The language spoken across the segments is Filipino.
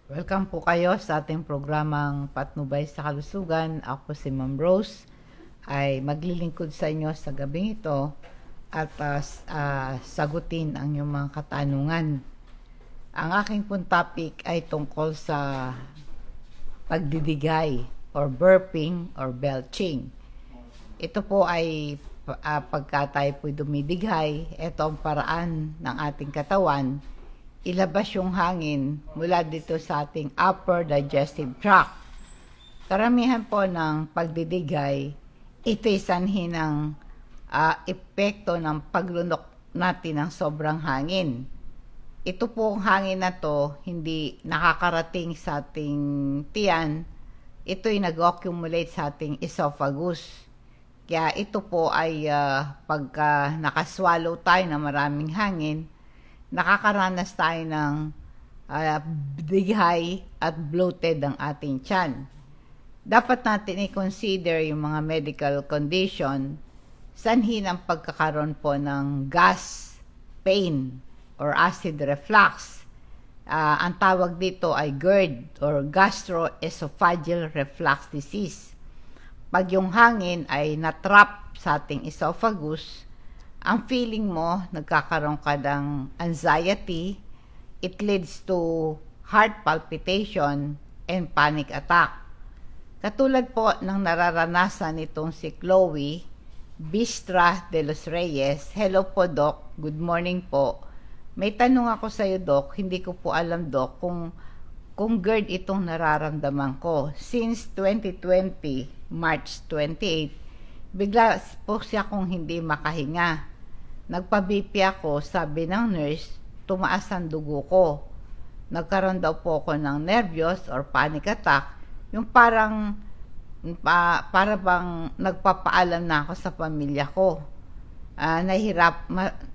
Welcome po kayo sa ating programang Patnubay sa Kalusugan. Ako si Ma'am Rose ay maglilingkod sa inyo sa gabing ito at sagutin ang inyong mga katanungan. Ang aking pong topic ay tungkol sa pagdidigay or burping or belching. Ito po ay pagka tayo po dumidigay, ito ang paraan ng ating katawan ilabas yung hangin mula dito sa ating upper digestive tract. Karamihan po ng pagdidigay, ito'y sanhi ng epekto ng paglunok natin ng sobrang hangin. Ito pong hangin na to, hindi nakakarating sa ating tiyan, ito'y nag-accumulate sa ating esophagus. Kaya ito po ay pagka nakaswallow tayo ng maraming hangin, nakakaranas tayo ng dighay at bloated ang ating tiyan. Dapat natin i-consider yung mga medical condition sanhi ng pagkakaroon po ng gas, pain, or acid reflux. Ang tawag dito ay GERD or gastroesophageal reflux disease. Pag yung hangin ay natrap sa ating esophagus, ang feeling mo, nagkakaroon ka ng anxiety, it leads to heart palpitation and panic attack. Katulad po ng nararanasan nitong si Chloe Bistra de los Reyes. Hello po, Doc. Good morning po. May tanong ako sa iyo, Doc. Hindi ko po alam, Doc, kung GERD itong nararamdaman ko. Since 2020, March 28, bigla po siya kung hindi makahinga. Nagpa-BP ako, sabi ng nurse, tumaas ang dugo ko. Nagkaroon daw po ako ng nervyos or panic attack. Yung para bang nagpapaalam na ako sa pamilya ko.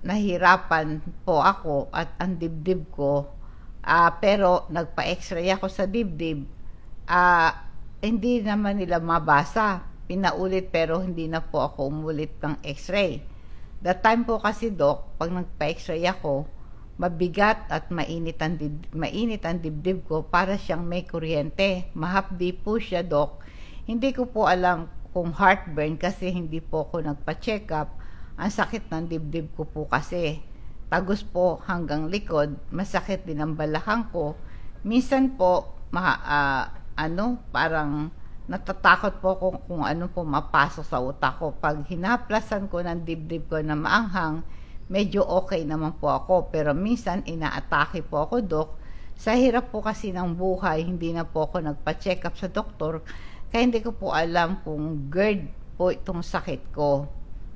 Nahirapan po ako at ang dibdib ko. Pero nagpa-x-ray ako sa dibdib. Hindi naman nila mabasa. Pinaulit pero hindi na po ako umulit ng x-ray. That time po kasi, Doc, pag nagpa-x-ray ako, mabigat at mainit ang dibdib ko para siyang may kuryente. Mahapdi po siya, Doc. Hindi ko po alam kung heartburn kasi hindi po ako nagpa-check up. Ang sakit ng dibdib ko po kasi. Tagos po hanggang likod, masakit din ang balakang ko. Minsan po, parang natatakot po kung ano po mapasok sa utak ko. Pag hinaplasan ko ng dibdib ko na maanghang, medyo okay naman po ako. Pero minsan inaatake po ako, Doc. Sa hirap po kasi ng buhay, hindi na po ako nagpa-check up sa doktor. Kaya hindi ko po alam kung GERD po itong sakit ko.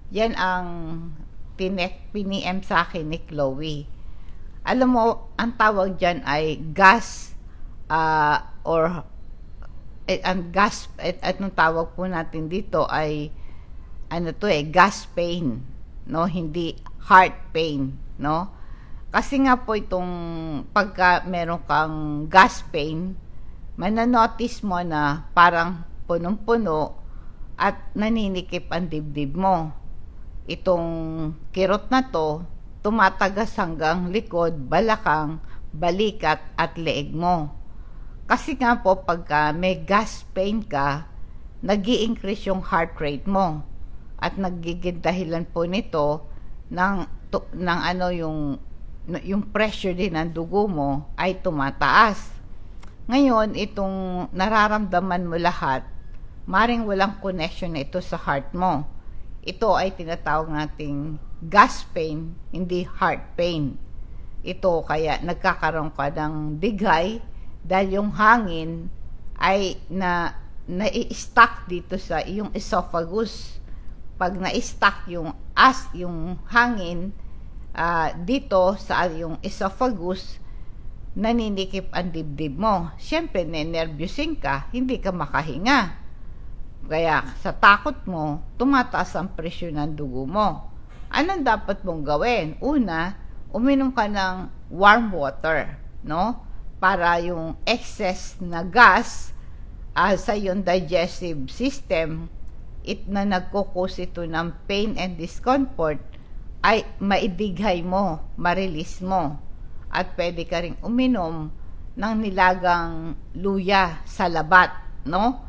Yan ang piniem sa akin ni Chloe. Alam mo, ang tawag dyan ay gas anong tawag po natin dito ay gas pain, no, hindi heart pain, no? Kasi nga po itong pagka meron kang gas pain, mananotice mo na parang punong-puno at naninikip ang dibdib mo. Itong kirot na to tumatagas hanggang likod, balakang, balikat at leeg mo. Kasi nga po, pagka may gas pain ka, nag-i-increase yung heart rate mo. At nagiging dahilan po nito yung pressure din ng dugo mo ay tumataas. Ngayon, itong nararamdaman mo lahat, maring walang connection na ito sa heart mo. Ito ay tinatawag nating gas pain, hindi heart pain. Ito kaya nagkakaroon ka ng dighay, dahil yung hangin ay na-i-stuck dito sa iyong esophagus. Pag na-stuck yung hangin dito sa iyong esophagus, naninikip ang dibdib mo. Siyempre, nenervyusin ka, hindi ka makahinga. Kaya sa takot mo, tumataas ang presyon ng dugo mo. Anong dapat mong gawin? Una, uminom ka ng warm water, no? Para yung excess na gas sa iyong digestive system na nagkukos ito ng pain and discomfort, ay maidighay mo, marilis mo. At pwede ka ring uminom ng nilagang luya sa labat, no?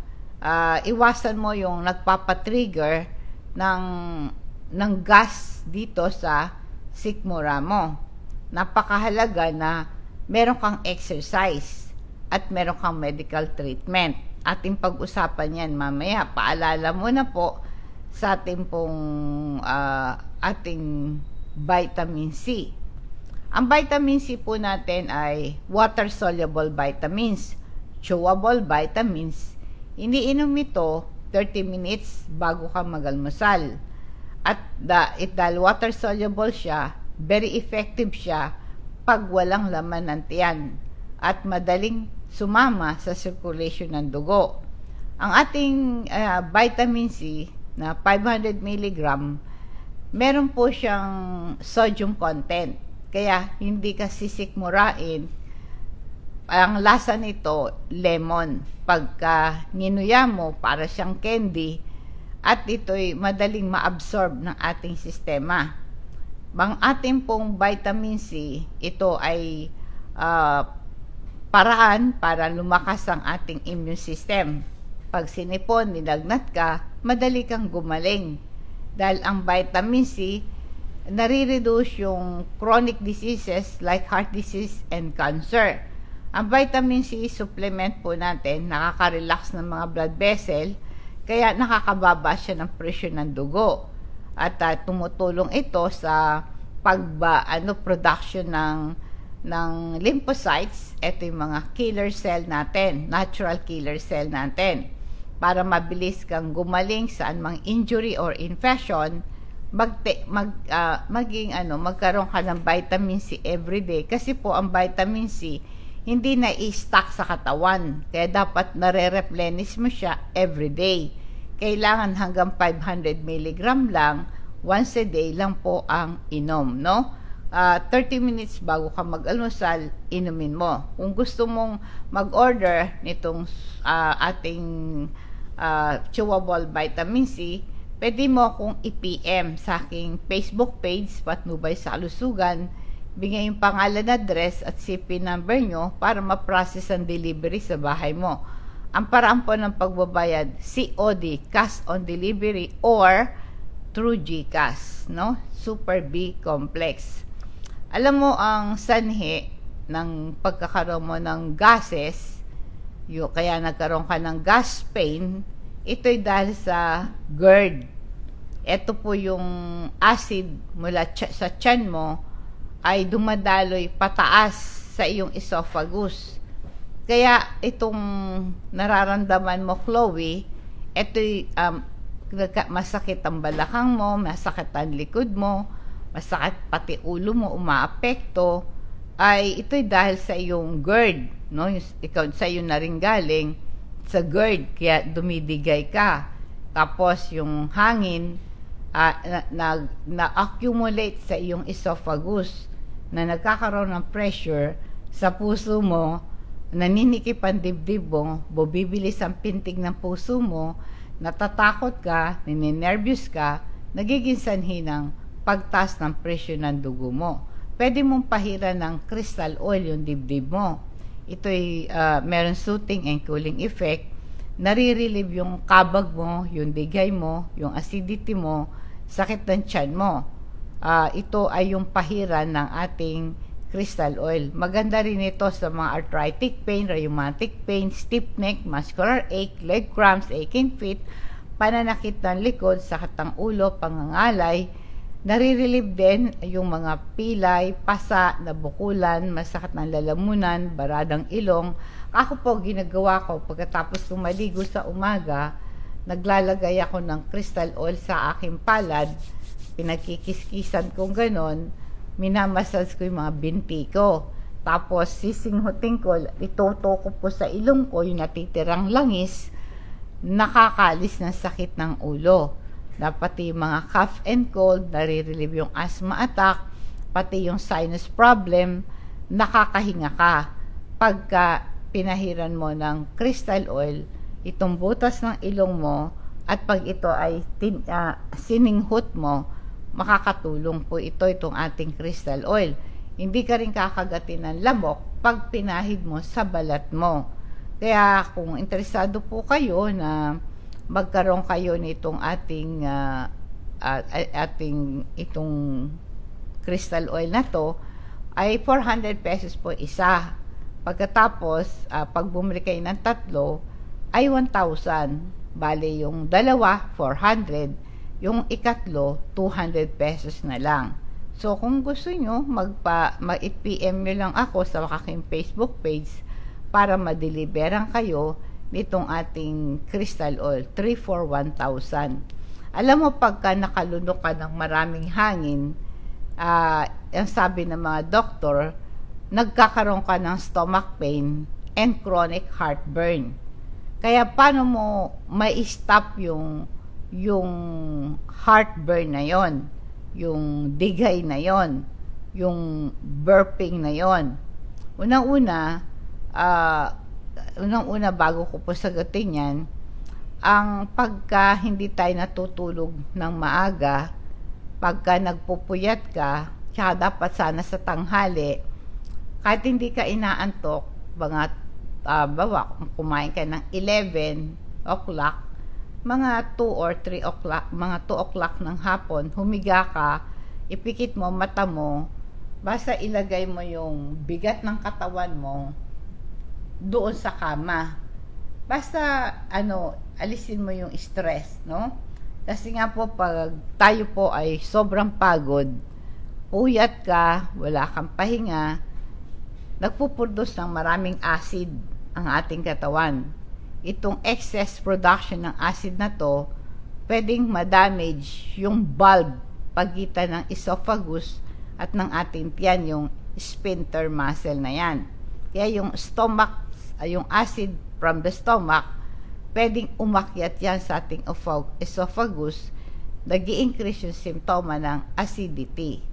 Iwasan mo yung nagpapatrigger ng gas dito sa sikmura mo. Napakahalaga na meron kang exercise at meron kang medical treatment. Ating pag-usapan yan mamaya. Paalala mo na po sa ating ating vitamin C. Ang vitamin C po natin ay water-soluble vitamins, chewable vitamins. Iniinom ito 30 minutes bago ka mag-almusal. At dahil water-soluble siya, very effective siya pag walang laman ng tiyan at madaling sumama sa circulation ng dugo. Ang ating vitamin C na 500 mg, meron po siyang sodium content. Kaya hindi ka sisikmurain. Ang lasa nito, lemon. Pagka ninuya mo, para siyang candy. At ito'y madaling ma-absorb ng ating sistema. Ang ating pong vitamin C, ito ay paraan para lumakas ang ating immune system. Pag sinipon, nilagnat ka, madali kang gumaling. Dahil ang vitamin C, nare-reduce yung chronic diseases like heart disease and cancer. Ang vitamin C supplement po natin, nakaka-relax ng mga blood vessel, kaya nakakababa siya ng presyon ng dugo. At tumutulong ito sa production ng lymphocytes. Ito yung mga killer cell natin, natural killer cell natin. Para mabilis kang gumaling sa anumang injury or infection, magkaroon ka ng vitamin C everyday. Kasi po ang vitamin C hindi na i-stock sa katawan, kaya dapat nare-replenish mo siya everyday. Kailangan hanggang 500 mg lang, once a day lang po ang inom, no? 30 minutes bago ka mag-almusal, inumin mo. Kung gusto mong mag-order nitong ating chewable vitamin C, pwede mo akong i-PM sa aking Facebook page, Patnubay sa Kalusugan. Bigay yung pangalan, address at CP number nyo para ma-process ang delivery sa bahay mo. Ang paraan po ng pagbabayad, COD, cash on delivery, or through GCash, no? Super B complex. Alam mo ang sanhi ng pagkakaroon mo ng gases, kaya nagkaroon ka ng gas pain, ito'y dahil sa GERD. Ito po yung acid mula sa tiyan mo ay dumadaloy pataas sa iyong esophagus. Kaya itong nararamdaman mo, Chloe, ito'y masakit ang balakang mo, masakit ang likod mo, masakit pati ulo mo, umaapekto, ay ito'y dahil sa iyong GERD, no? Ikaw sa iyo na rin galing sa GERD, kaya dumidigay ka. Tapos yung hangin na-accumulate sa iyong esophagus, na nagkakaroon ng pressure sa puso mo, naninikip ang dibdib mo, bubibilis ang pintig ng puso mo, natatakot ka, nininervyos ka, nagiging sanhi ng pagtaas ng presyon ng dugo mo. Pwede mong pahiran ng crystal oil yung dibdib mo. Ito'y meron soothing and cooling effect. Nare-relieve yung kabag mo, yung digay mo, yung acidity mo, sakit ng tiyan mo. Ito ay yung pahiran ng ating crystal oil. Maganda rin ito sa mga arthritic pain, rheumatic pain, stiff neck, muscular ache, leg cramps, aching feet, pananakit ng likod, sakit ng ulo, pangangalay. Nare-relieve din yung mga pilay, pasa, nabukulan, masakit ng lalamunan, baradang ilong. Ako po, ginagawa ko pagkatapos maligo sa umaga, naglalagay ako ng crystal oil sa aking palad, pinagkikiskisan kong ganon, minamasage ko yung mga binti ko. Tapos, sisinghutin ko, ituto ko po sa ilong ko yung natitirang langis, nakakalis ng sakit ng ulo. Pati yung mga cough and cold, nare-relieve yung asthma attack, pati yung sinus problem, nakakahinga ka. Pagka pinahiran mo ng crystal oil, itong butas ng ilong mo At pag ito ay sininghot mo, makakatulong po itong ating crystal oil. Hindi ka rin kakagatin ng lamok pag pinahid mo sa balat mo. Kaya kung interesado po kayo na magkaroon kayo nitong ating itong crystal oil na to, ay 400 pesos po isa. Pagkatapos, pag bumili kayo ng tatlo, ay 1,000. Bale, yung dalawa, 400. Yung ikatlo, 200 pesos na lang. So, kung gusto nyo, mag-PM nyo lang ako sa aking Facebook page para ma-deliveran kayo nitong ating crystal oil, 3 for 1,000. Alam mo, pagka nakalunok ka ng maraming hangin, ang sabi ng mga doktor, nagkakaroon ka ng stomach pain and chronic heartburn. Kaya paano mo ma-stop yung heartburn na yon, yung digay na yon, yung burping na yon? Unang-una bago ko po sagutin yan, ang pagka hindi tayo natutulog ng maaga, pagka nagpupuyat ka, tsaka dapat sana sa tanghali, kahit hindi ka inaantok, kumain ka ng 11 o'clock, mga 2 or 3 o'clock, mga 2 o'clock ng hapon, humiga ka, ipikit mo mata mo, basta ilagay mo yung bigat ng katawan mo doon sa kama. Basta alisin mo yung stress, no? Kasi nga po, pag tayo po ay sobrang pagod, puyat ka, wala kang pahinga, nagpuproduce ng maraming acid ang ating katawan. Itong excess production ng acid na to, pwedeng ma-damage yung bulb pagitan ng esophagus at ng ating tiyan, yung sphincter muscle na yan. Kaya yung stomach, yung acid from the stomach, pwedeng umakyat yan sa ating esophagus, nag-i-increase yung simptoma ng acidity.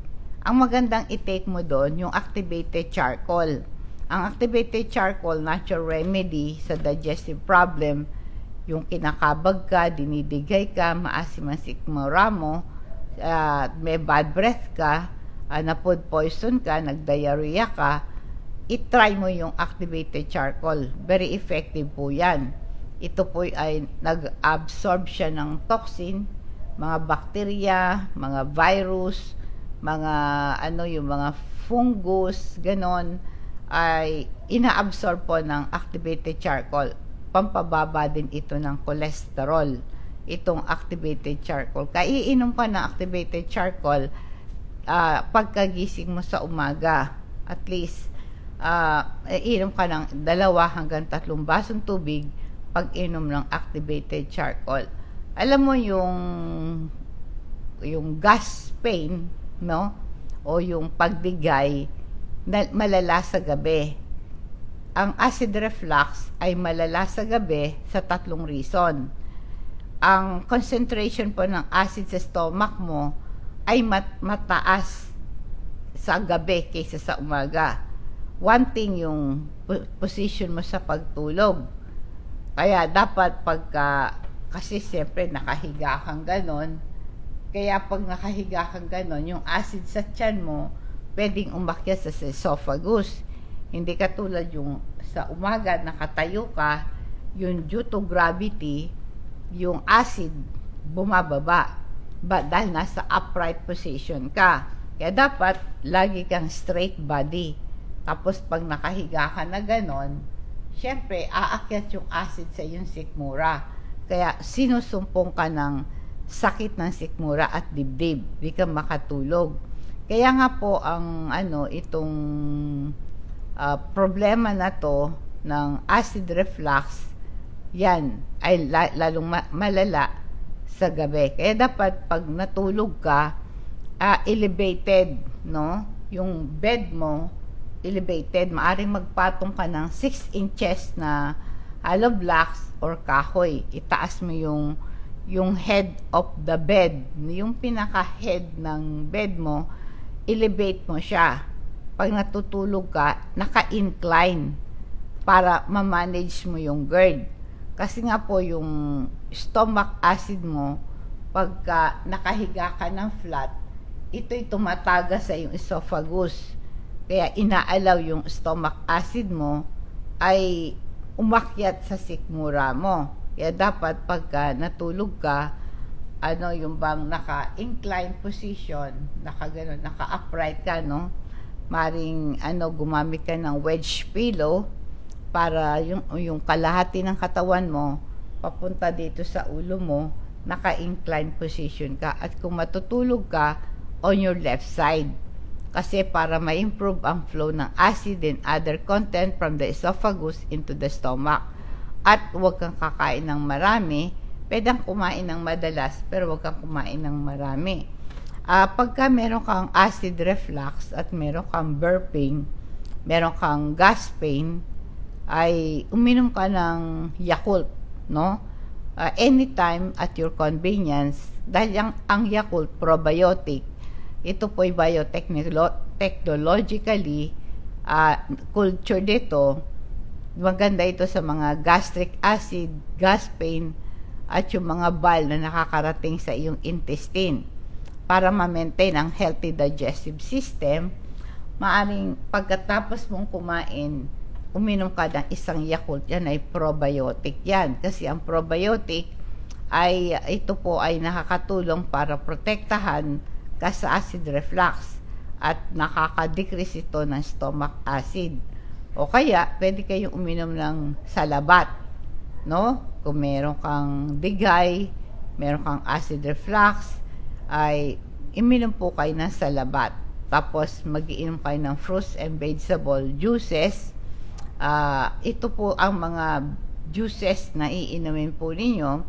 Ang magandang i-take mo doon, yung activated charcoal. Ang activated charcoal, natural remedy sa digestive problem, yung kinakabag ka, dinidigay ka, maasim ang sikmura mo, may bad breath ka, na food poison ka, nag-diarrhea ka, i-try mo yung activated charcoal. Very effective po yan. Ito po ay nag-absorb siya ng toxin, mga bacteria, mga virus, mga yung mga fungus, ganon, ay inaabsorb po ng activated charcoal. Pampababa din ito ng cholesterol, itong activated charcoal. Kaiinom ka ng activated charcoal pagkagising mo sa umaga. At least iinom ka ng 2 hanggang 3 basong tubig pag inom ng activated charcoal. Alam mo yung gas pain, no? O yung pagdigay na malala sa gabi. Ang acid reflux ay malala sa gabi sa 3 reason. Ang concentration po ng acid sa stomach mo ay mataas sa gabi kaysa sa umaga. One thing, yung position mo sa pagtulog. Kaya dapat kasi siyempre nakahiga kang ganon, kaya pag nakahiga kang ganon, yung acid sa tiyan mo pwedeng umakyat sa esophagus. Hindi katulad yung sa umaga nakatayo ka, yung due to gravity, yung acid bumababa dahil nasa upright position ka. Kaya dapat lagi kang straight body. Tapos pag nakahiga ka na ganon, syempre aakyat yung acid sa iyong sikmura. Kaya sinusumpong ka ng sakit ng sikmura at dibdib, di ka makatulog. Kaya nga po ang itong problema na to ng acid reflux, yan ay lalong malala sa gabi. Kaya dapat pag natulog ka, elevated, no? Yung bed mo elevated, maaring magpatong ka ng 6 inches na hollow blocks or kahoy. Itaas mo yung head of the bed, yung pinaka-head ng bed mo, elevate mo siya. Pag natutulog ka, naka-incline para ma-manage mo yung GERD. Kasi nga po yung stomach acid mo, pagka nakahiga ka ng flat, ito'y tumataga sa iyong esophagus. Kaya inaalaw yung stomach acid mo ay umakyat sa sikmura mo. Kaya dapat pagka natulog ka, yung bang naka-incline position, naka-upright ka, no? Maring gumamit ka ng wedge pillow para yung kalahati ng katawan mo papunta dito sa ulo mo, naka-incline position ka. At kung matutulog ka, on your left side. Kasi para ma-improve ang flow ng acid and other content from the esophagus into the stomach. At huwag kang kakain ng marami. Pwedeng kumain ng madalas, pero huwag kang kumain ng marami. Pagka meron kang acid reflux at meron kang burping, meron kang gas pain, ay uminom ka ng Yakult, no? Anytime at your convenience, dahil ang Yakult probiotic, ito po ay biotechnologically culture dito. Maganda ito sa mga gastric acid, gas pain, at yung mga bile na nakakarating sa iyong intestine. Para ma-maintain ang healthy digestive system, maaring pagkatapos mong kumain, uminom ka ng isang Yakult. Yan ay probiotic yan. Kasi ang probiotic ito po ay nakakatulong para protektahan ka sa acid reflux at nakaka-decrease ito ng stomach acid. O kaya, pwede kayong uminom ng salabat, no? Kung meron kang digay, meron kang acid reflux, ay iminom po kayo ng salabat. Tapos, mag-iinom kayo ng fruits and vegetable juices. Ito po ang mga juices na iinumin po ninyo.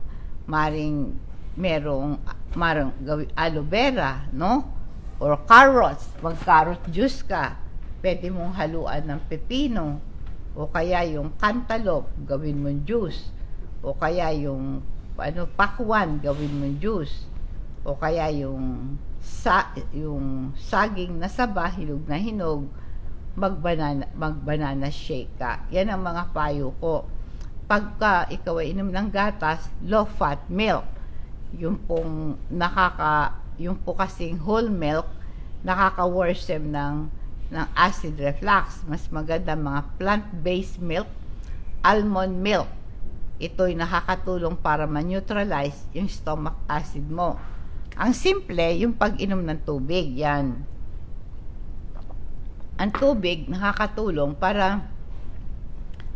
Merong aloe vera, no? Or carrots, mag-carrot juice ka. Pwede mong haluan ng pepino. O kaya yung cantaloupe, gawin mong juice. O kaya yung pakwan, gawin mong juice. O kaya yung saging na saba, hinog na hinog, mag-banana shake ka. Yan ang mga payo ko. Pagka ikaw ay inom ng gatas, low-fat milk. Yung po kasing whole milk, nakaka-worsen ng acid reflux. Mas maganda mga plant-based milk, almond milk. Ito'y nakakatulong para ma-neutralize yung stomach acid mo. Ang simple, yung pag-inom ng tubig, yan. Ang tubig nakakatulong para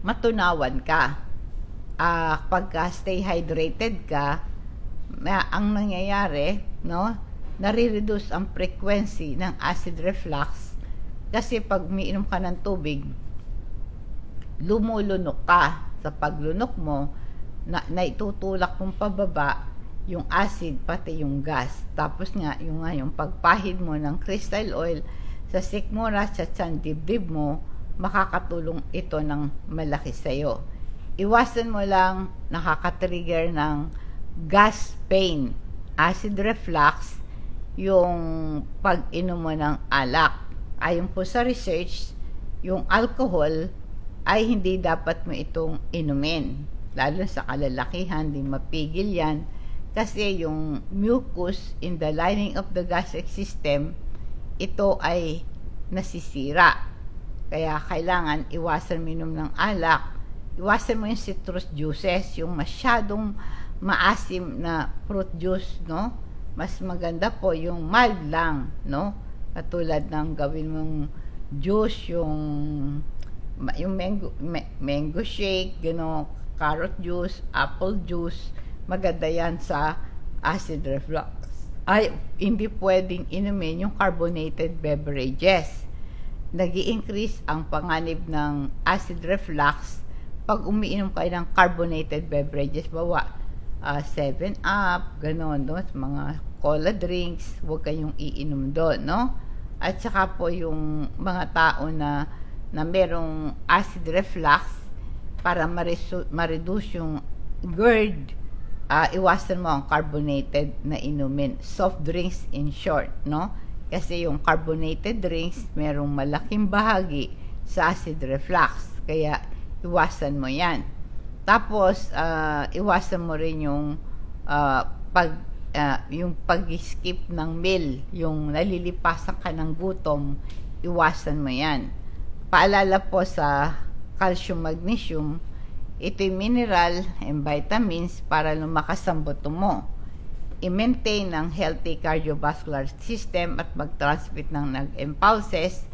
matunawan ka. Pagka stay hydrated ka, ang nangyayari, no, nare-reduce ang frequency ng acid reflux. Kasi pag umiinom ka ng tubig, lumulunok ka. Sa paglunok mo, naitutulak mong pababa yung acid pati yung gas. Tapos yung pagpahid mo ng crystal oil sa sikmura sa tiyan dibdib mo, makakatulong ito ng malaki sa'yo. Iwasan mo lang nakaka-trigger ng gas pain, acid reflux, yung pag-inom mo ng alak. Ayon po sa research, yung alcohol ay hindi dapat mo itong inumin. Lalo sa kalalakihan, di mapigil yan. Kasi yung mucus in the lining of the gastric system, ito ay nasisira. Kaya kailangan iwasan minom ng alak. Iwasan mo yung citrus juices, yung masyadong maasim na fruit juice, no? Mas maganda po yung mild lang, no? Katulad ng gawin mong juice, yung mango shake, carrot juice, apple juice, maganda yan sa acid reflux. Ay, hindi pwedeng inumin yung carbonated beverages. Nag-i-increase ang panganib ng acid reflux pag umiinom kayo ng carbonated beverages, bawa 7-Up, no? Mga cola drinks, huwag kayong iinom doon, no? At saka po yung mga tao na merong acid reflux, para ma-reduce yung GERD, iwasan mo ang carbonated na inumin. Soft drinks in short, no? Kasi yung carbonated drinks, merong malaking bahagi sa acid reflux. Kaya, iwasan mo yan. Tapos, iwasan mo rin yung yung pag-skip ng meal, yung nalilipasan ka ng gutom, iwasan mo yan. Paalala po sa calcium, magnesium, ito'y mineral and vitamins para lumakas ang buto mo, i-maintain ng healthy cardiovascular system at mag-transmit ng impulses,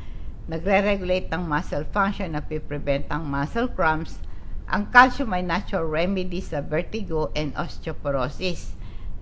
nagre-regulate ng muscle function na piprevent ang muscle cramps. Ang calcium ay natural remedy sa vertigo and osteoporosis.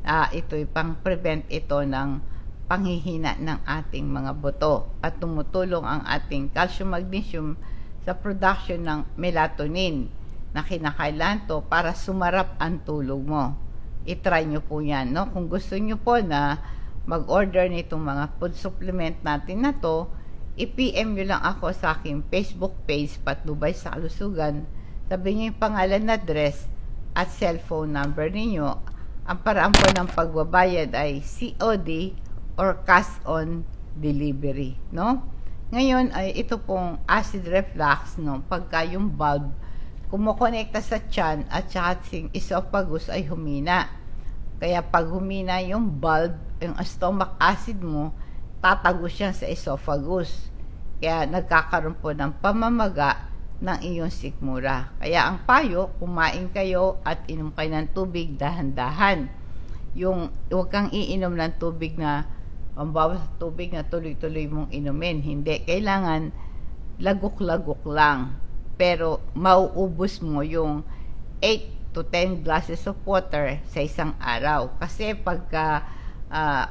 Ito'y pang-prevent ito ng panghihina ng ating mga buto at tumutulong ang ating calcium magnesium sa production ng melatonin na kinakailangan to para sumarap ang tulog mo. I-try nyo po yan, no? Kung gusto nyo po na mag-order nitong mga food supplement natin na to, i-PM nyo lang ako sa aking Facebook page, Patnubay sa Kalusugan. Sabihin nyo yung pangalan, address at cellphone number ninyo. Ang paraan po ng pagbabayad ay COD or cash on delivery, no? Ngayon ay ito pong acid reflux, no? Pagka yung bulb kumokonekta sa tiyan at saka yung esophagus ay humina. Kaya pag humina yung bulb, yung stomach acid mo, tatago siya sa esophagus. Kaya nagkakaroon po ng pamamaga ng iyong sikmura. Kaya ang payo, kumain kayo at inom kayo ng tubig dahan-dahan. Yung huwag kang iinom ng tubig na ang bawas sa tubig na tuloy-tuloy mong inumin. Hindi, kailangan lagok-lagok lang. Pero mauubos mo yung 8 to 10 glasses of water sa isang araw. Kasi pagka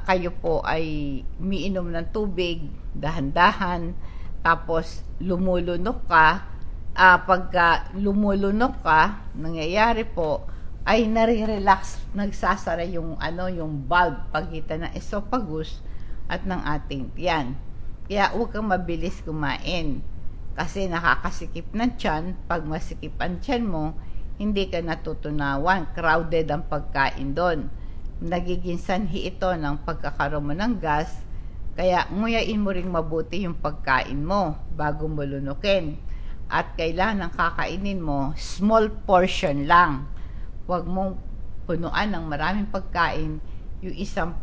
kayo po ay umiinom ng tubig dahan-dahan, tapos lumulunok ka, pagka lumulunok ka, nangyayari po ay nare-relax, nagsasara yung yung valve pagitan ng esophagus at ng ating tiyan. Kaya huwag kang mabilis kumain kasi nakakasikip ng tiyan. Pag masikip ang tiyan mo, hindi ka natutunawan, crowded ang pagkain doon. Nagiging sanhi ito ng pagkakaroon mo ng gas. Kaya nguyain mo ring mabuti yung pagkain mo bago mo lunukin. At kailangan ng kakainin mo, small portion lang. Huwag mong punuan ng maraming pagkain, yung isang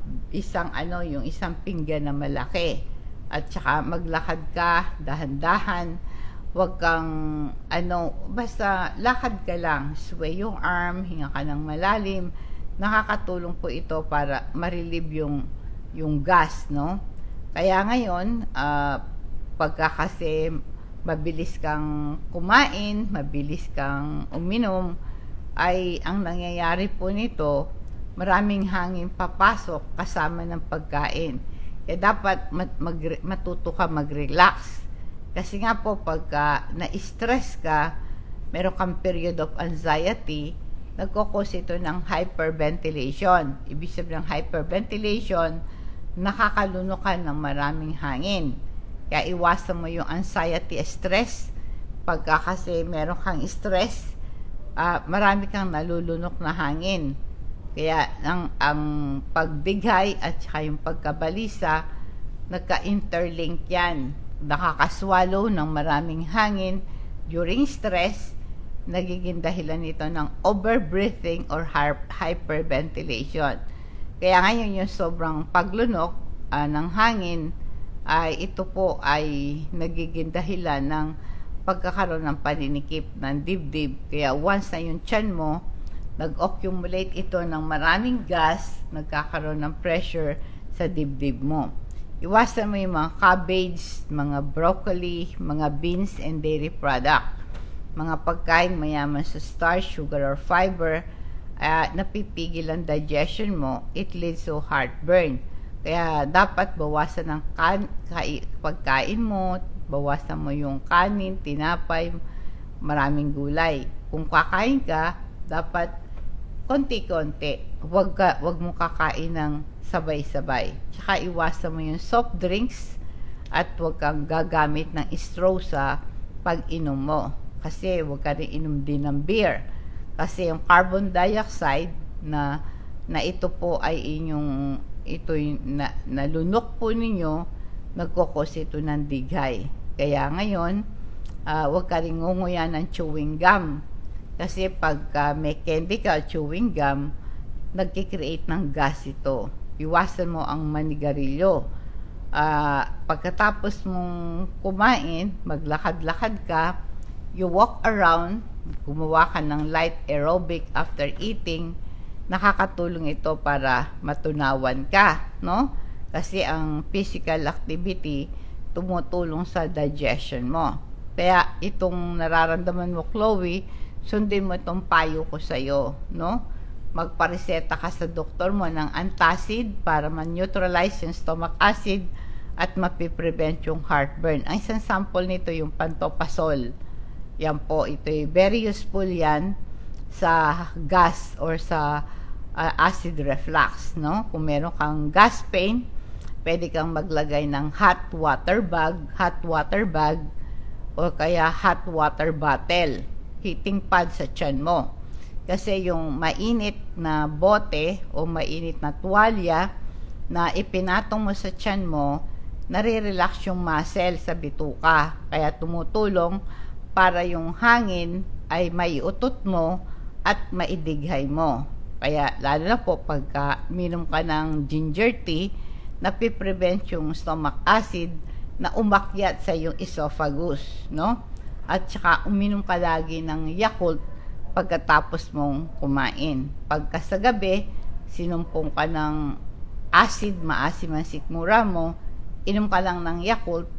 pinggan na malaki. At saka maglakad ka dahan-dahan. Huwag kang basta lakad ka lang, sway yung arm, hinga ka ng malalim. Nakakatulong po ito para ma-relieve yung gas, no? Kaya ngayon, pagka kasi mabilis kang kumain, mabilis kang uminom, ay ang nangyayari po nito, maraming hangin papasok kasama ng pagkain. Kaya dapat matuto ka mag-relax. Kasi nga po, pagka na-stress ka, meron kang period of anxiety, nagkukos ito ng hyperventilation. Ibig sabihin ng hyperventilation, nakakalunok ka ng maraming hangin. Kaya iwasan mo yung anxiety, stress. Pagka kasi meron kang stress, marami kang nalulunok na hangin. Kaya ang pagdighay at saka yung pagkabalisa, nagka-interlink yan. Nakakaswallow ng maraming hangin during stress, nagiging dahilan nito ng overbreathing or hyperventilation. Kaya ngayon yung sobrang paglunok ng hangin, ito po ay nagiging dahilan ng pagkakaroon ng paninikip ng dibdib. Kaya once na yung tiyan mo, nag-accumulate ito ng maraming gas, nagkakaroon ng pressure sa dibdib mo. Iwasan mo yung mga cabbage, mga broccoli, mga beans and dairy product. Mga pagkain mayaman sa starch, sugar, or fiber, napipigil ang digestion mo, it leads to heartburn. Kaya dapat bawasan ang pagkain mo, bawasan mo yung kanin, tinapay, maraming gulay. Kung kakain ka, dapat konti-konti. Huwag mo kakain ng sabay-sabay. Tsaka iwasan mo yung soft drinks at huwag kang gagamit ng straw sa pag-inom mo. Kasi huwag ka rin inom din ng beer. Kasi yung carbon dioxide na ito po ay nalunok po ninyo, nagkukos ito ng dighay. Kaya ngayon, huwag ka rin ngunguya ng chewing gum. Kasi pagka may candy ka, chewing gum, nagki-create ng gas ito. Iwasan mo ang manigarilyo. Pagkatapos mong kumain, maglakad-lakad ka, you walk around, gumawa ka ng light aerobic after eating, nakakatulong ito para matunawan ka, no? Kasi ang physical activity tumutulong sa digestion mo. Kaya itong nararamdaman mo, Chloe, sundin mo itong payo ko sa'yo, no? Magpareseta ka sa doktor mo ng antacid para ma-neutralize yung stomach acid at mapiprevent yung heartburn. Ang isang sample nito yung pantoprazole. Yan po, ito very useful yan sa gas or sa acid reflux, no? Kung meron kang gas pain, pwede kang maglagay ng hot water bag, o kaya hot water bottle, heating pad sa tiyan mo. Kasi yung mainit na bote o mainit na tuwalya na ipinatong mo sa tiyan mo, nare-relax yung muscle sa bituka. Kaya tumutulong para yung hangin ay maiutot mo at maidighay mo. Kaya lalo na po pagka minom ka ng ginger tea, napiprevent yung stomach acid na umakyat sa yung esophagus, no? At saka uminom ka lagi ng Yakult pagkatapos mong kumain. Pagka sa gabi, sinumpong ka ng acid, maasim ang sikmura mo, inom ka lang ng Yakult,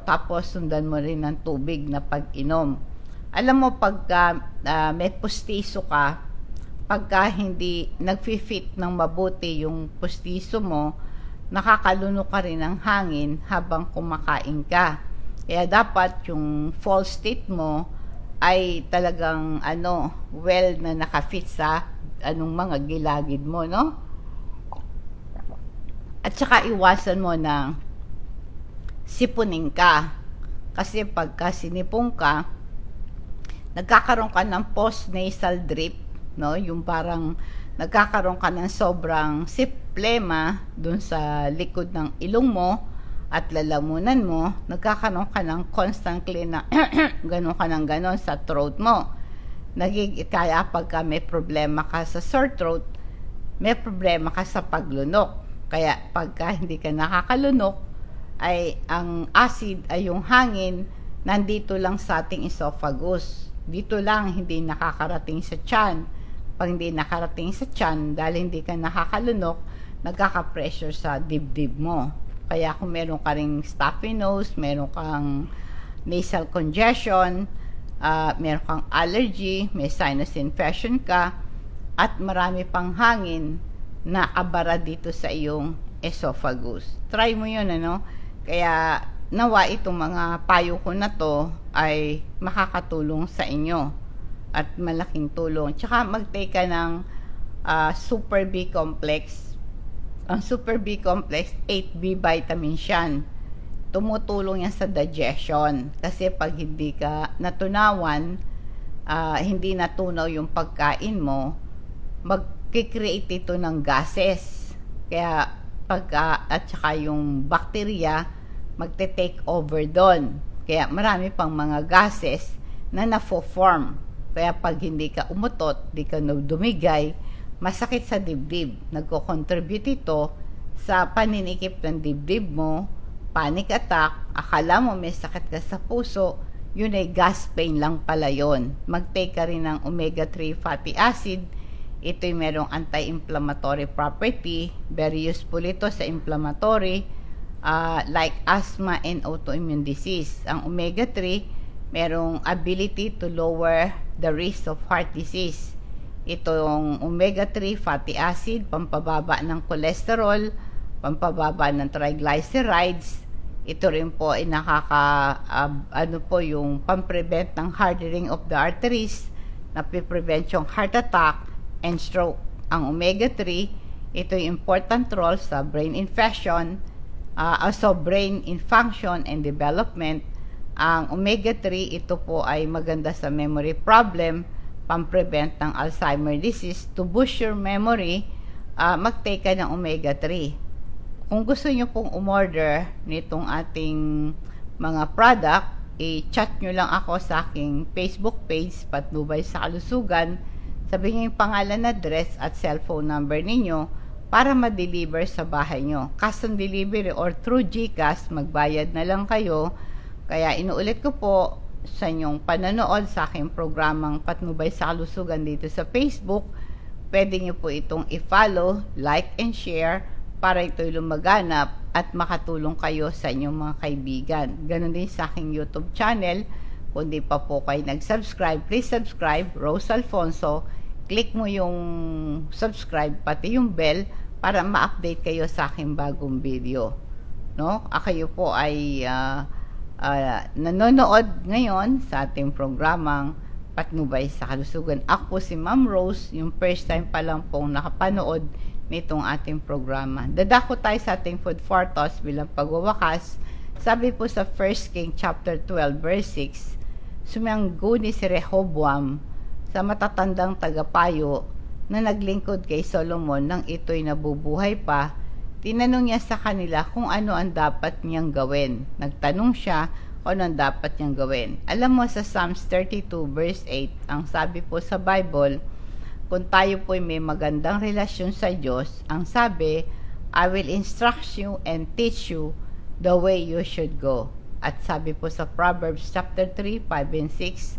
tapos sundan mo rin ng tubig na pag-inom. Alam mo, pagka may pustiso ka, pagka hindi nag-fit ng mabuti yung pustiso mo, nakakaluno ka rin ng hangin habang kumakain ka. Kaya dapat yung false teeth mo ay talagang well na nakafit sa mga gilagid mo, no? At saka iwasan mo na sipunin ka. Kasi pagka sinipon ka, nagkakaroon ka ng post-nasal drip, no? Yung parang nagkakaroon ka ng sobrang siplema dun sa likod ng ilong mo at lalamunan mo, nagkakaroon ka ng constantly na ganon ka ng ganon sa throat mo. Kaya pagka may problema ka sa sore throat, may problema ka sa paglunok. Kaya pagka hindi ka nakakalunok, ay ang acid ay yung hangin nandito lang sa ating esophagus. Dito lang, hindi nakakarating sa tiyan. Pag hindi nakarating sa tiyan, dahil hindi ka nakakalunok, nagkaka-pressure sa dibdib mo. Kaya kung meron ka ring stuffy nose, meron kang nasal congestion, meron kang allergy, may sinus infection ka, at marami pang hangin na abara dito sa iyong esophagus. Try mo yun, Kaya nawa itong mga payo ko na to ay makakatulong sa inyo at malaking tulong. Tsaka mag-take ka ng Super B Complex. Ang Super B Complex, 8B vitamins yan. Tumutulong yan sa digestion. Kasi pag hindi ka natunawan, hindi natunaw yung pagkain mo, mag-create ito ng gases. Kaya at saka yung bacteria, magte-take over doon. Kaya marami pang mga gases na na-form. Kaya pag hindi ka umutot, di ka dumigay, masakit sa dibdib. Nagko-contribute ito sa paninikip ng dibdib mo, panic attack, akala mo may sakit ka sa puso, yun ay gas pain lang pala yun. Mag-take ka rin ng omega-3 fatty acid. Ito'y merong anti-inflammatory property. Very useful ito sa inflammatory, like asthma and autoimmune disease. Ang omega-3, merong ability to lower the risk of heart disease. Itong omega-3 fatty acid, pampababa ng cholesterol, pampababa ng triglycerides. Ito rin po ay yung pamprevent ng hardening of the arteries, napiprevent yung heart attack and stroke. Ang omega-3, ito yung important role sa brain infection, brain function and development. Ang omega-3, ito po ay maganda sa memory problem, pamprevent ng Alzheimer disease. To boost your memory, mag-take ka ng omega-3. Kung gusto nyo pong umorder nitong ating mga product, i-chat nyo lang ako sa aking Facebook page, Patnubay sa Kalusugan. Sabihin nyo yung pangalan, address at cellphone number ninyo para ma-deliver sa bahay nyo. Cash on delivery or through GCash, magbayad na lang kayo. Kaya inuulit ko po sa inyong pananood sa aking programang Patnubay sa Kalusugan dito sa Facebook. Pwede nyo po itong i-follow, like, and share para ito'y lumaganap at makatulong kayo sa inyong mga kaibigan. Ganon din sa aking YouTube channel. Kung di pa po kayo nag-subscribe, please subscribe, Rose Alfonso. Click mo yung subscribe, pati yung bell, para ma-update kayo sa aking bagong video. No? Kayo po ay nanonood ngayon sa ating programang Patnubay sa Kalusugan. Ako si Ma'am Rose, yung first time pa lang pong nakapanood nitong ating programa. Dadako tayo sa ating food for thoughts bilang pagwawakas. Sabi po sa 1 King chapter 12 verse 6, sumiyanggo ni si Rehoboam sa matatandang tagapayo na naglingkod kay Solomon nang ito'y nabubuhay pa. Tinanong niya sa kanila kung ano ang dapat niyang gawin. Nagtanong siya kung ano ang dapat niyang gawin. Alam mo, sa Psalms 32 verse 8, ang sabi po sa Bible, kung tayo po may magandang relasyon sa Diyos, ang sabi, I will instruct you and teach you the way you should go. At sabi po sa Proverbs chapter 3, 5 and 6,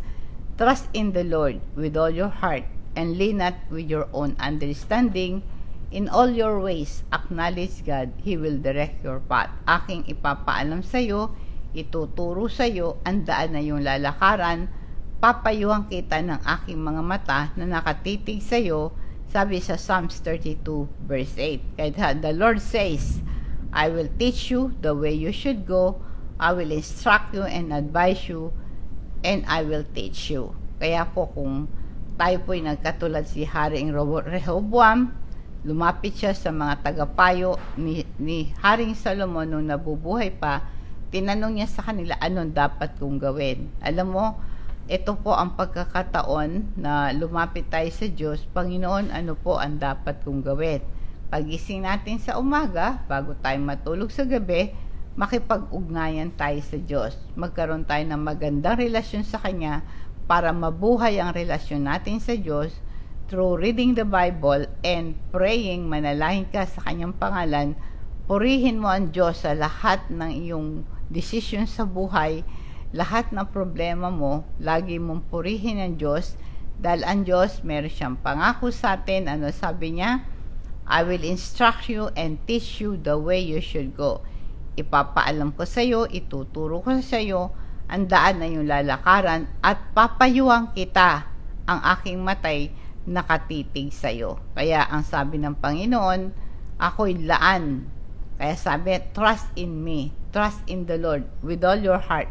trust in the Lord with all your heart and lean not with your own understanding. In all your ways, acknowledge God, He will direct your path. Aking ipapaalam sa iyo, ituturo sa iyo ang daan na iyong lalakaran. Papayuhan kita ng aking mga mata na nakatitig sa iyo, sabi sa Psalms 32 verse 8. Kaya the Lord says, I will teach you the way you should go, I will instruct you and advise you, and I will teach you. Kaya po kung tayo po'y nagkatulad si Haring Rehoboam, lumapit siya sa mga tagapayo ni Haring Solomon nung nabubuhay pa, tinanong niya sa kanila anong dapat kong gawin. Alam mo, ito po ang pagkakataon na lumapit tayo sa Diyos. Panginoon, ano po ang dapat kong gawin? Pagising natin sa umaga, bago tayo matulog sa gabi, makipag-ugnayan tayo sa Diyos. Magkaroon tayo ng magandang relasyon sa Kanya para mabuhay ang relasyon natin sa Diyos through reading the Bible and praying, manalangin ka sa Kanyang pangalan. Purihin mo ang Diyos sa lahat ng iyong desisyon sa buhay. Lahat ng problema mo, lagi mong purihin ang Diyos dahil ang Diyos, meron siyang pangako sa atin. Ano sabi niya? I will instruct you and teach you the way you should go. Ipapaalam ko sa iyo, ituturo ko sa iyo ang daan na yung lalakaran at papayuhan kita ang aking matay nakatitig sa iyo. Kaya ang sabi ng Panginoon, ako'y laan. Kaya sabi, trust in me, trust in the Lord with all your heart.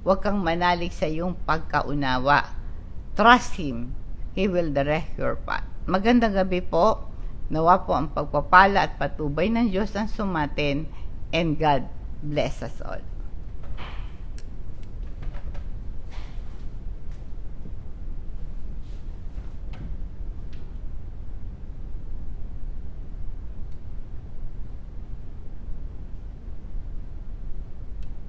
Huwag kang manalig sa iyong pagkaunawa. Trust Him. He will direct your path. Magandang gabi po. Nawa po ang pagpapala at patubay ng Diyos ang sumatin. And God bless us all.